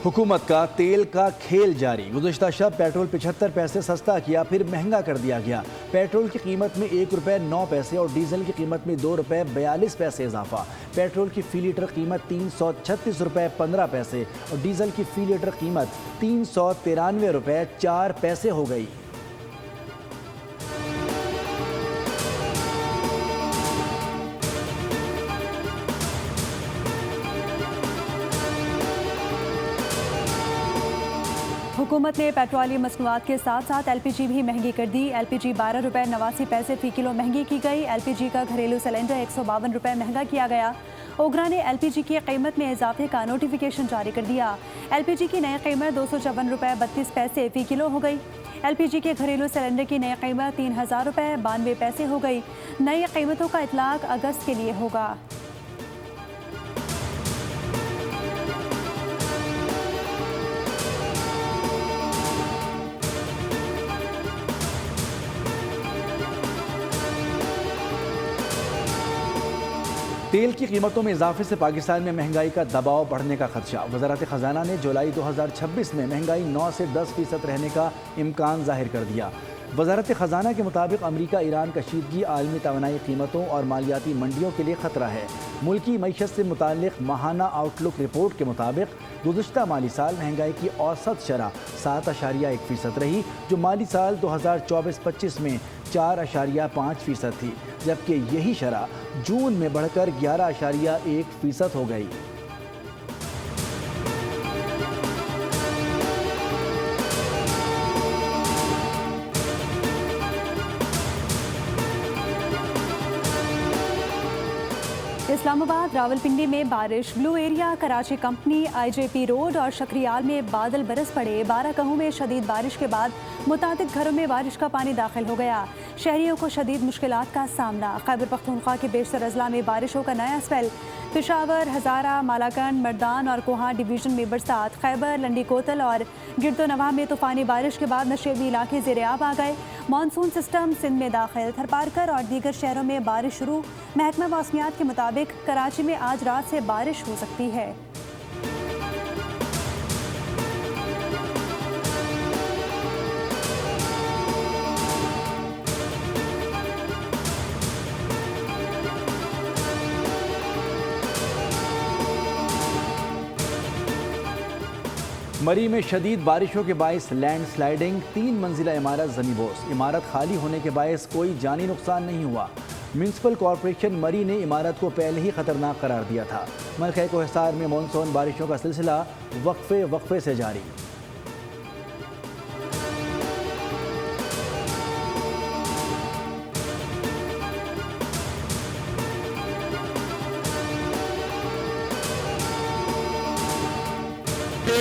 हुकूमत का तेल का खेल जारी। गुज़श्ता शब पेट्रोल 75 पैसे सस्ता किया, फिर महंगा कर दिया गया। पेट्रोल की कीमत में 1 रुपये 9 पैसे और डीजल की कीमत में 2 रुपये 42 पैसे इजाफा। पेट्रोल की फ़ी लीटर कीमत 336 रुपये 15 पैसे और डीजल की फ़ी लीटर कीमत 393 रुपये 4 पैसे हो गई। हुकूमत ने पेट्रोलियम मसनूआत के साथ साथ LPG भी महंगी कर दी। LPG 12 रुपये 89 पैसे फ़ी किलो महंगी की गई। LPG का घरेलू सिलेंडर 152 रुपये महंगा किया गया। ओगरा ने LPG की कीमत में इजाफे का नोटिफिकेशन जारी कर दिया। LPG की नई कीमत 254 रुपये 32 पैसे फ़ी किलो हो गई। LPG के घरेलू सिलेंडर की नई कीमत 3000 रुपये 92 पैसे हो गई। नई कीमतों का इतलाक अगस्त के लिए होगा। तेल की कीमतों में इजाफे से पाकिस्तान में महंगाई का दबाव बढ़ने का खदशा। वज़ारत ख़जाना ने जुलाई 2026 में महंगाई 9 से 10% रहने का इम्कान जाहिर कर दिया। वज़ारत ख़जाना के मुताबिक अमरीका ईरान कशीदगी आलमी तवानाई कीमतों और मालियाती मंडियों के लिए ख़तरा है। मुल्की मईशत से मुताल्लिक़ माहाना आउटलुक रिपोर्ट के मुताबिक गुज़श्ता माली साल महंगाई की औसत शरह 7.1% रही, जो माली साल 2024-25 में 4.5% थी, जबकि यही शरह जून में बढ़कर 11.1% हो गई। इस्लामाबाद रावलपिंडी में बारिश, blue area, Karachi company, IJP road और शक्रियाल में बादल बरस पड़े। 12 कहूँ में शदीद बारिश के बाद मुतादिद घरों में बारिश का पानी दाखिल हो गया। शहरियों को शदीद मुश्किलात का सामना। खैबर पख्तूनख्वा के बेशतर अजला में बारिशों का नया स्पेल। पेशावर, हज़ारा, मालाकंड, मर्दान और कोहा डिवीज़न में बरसात। खैबर, लंडी कोतल और गिरदोनवा में तूफ़ानी बारिश के बाद नशेबी इलाके ज़ेर-ए-आब आ गए। मानसून सिस्टम सिंध में दाखिल। थरपारकर और दीगर शहरों में बारिश शुरू। महकमा मौसमियात के मुताबिक कराची में आज रात से बारिश हो सकती है। मरी में शदीद बारिशों के बायस लैंड स्लाइडिंग, 3 मंजिला इमारत ज़मींदोज़। इमारत खाली होने के बायस कोई जानी नुकसान नहीं हुआ। म्यूनसिपल कॉरपोरेशन मरी ने इमारत को पहले ही खतरनाक करार दिया था। मलखे को हिसार में मानसून बारिशों का सिलसिला वक्फे से जारी।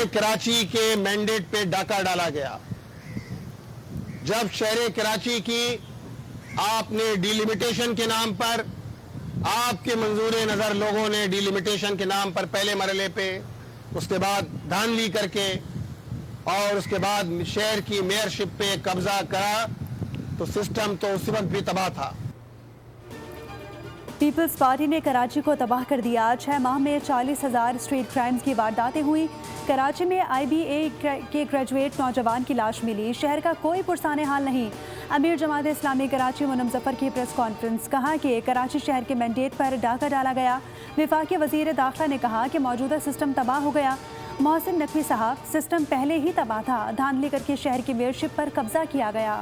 कराची के मैंडेट पे डाका डाला गया। जब शहर कराची की आपने डिलिमिटेशन के नाम पर, आपके मंजूर नज़र लोगों ने डिलिमिटेशन के नाम पर पहले मरहले पे, उसके बाद धांधली करके और उसके बाद शहर की मेयरशिप पे कब्जा करा, तो सिस्टम तो उस वक्त भी तबाह था। पीपल्स पार्टी ने कराची को तबाह कर दिया। 6 माह में 40,000 स्ट्रीट क्राइम्स की वारदातें हुई। कराची में IBA के ग्रेजुएट नौजवान की लाश मिली। शहर का कोई पुरसाने हाल नहीं। अमीर जमात इस्लामी कराची मुनम जफर की प्रेस कॉन्फ्रेंस। कहा कि कराची शहर के मैंडेट पर डाका डाला गया। विफाकी वजीर दाखिला ने कहा कि मौजूदा सिस्टम तबाह हो गया। मोहसिन नकवी साहब, सिस्टम पहले ही तबाह था। धांधली करके शहर की मेयरशिप पर कब्जा किया गया।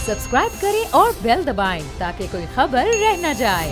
सब्सक्राइब करें और बेल दबाएं ताकि कोई खबर रह न जाए।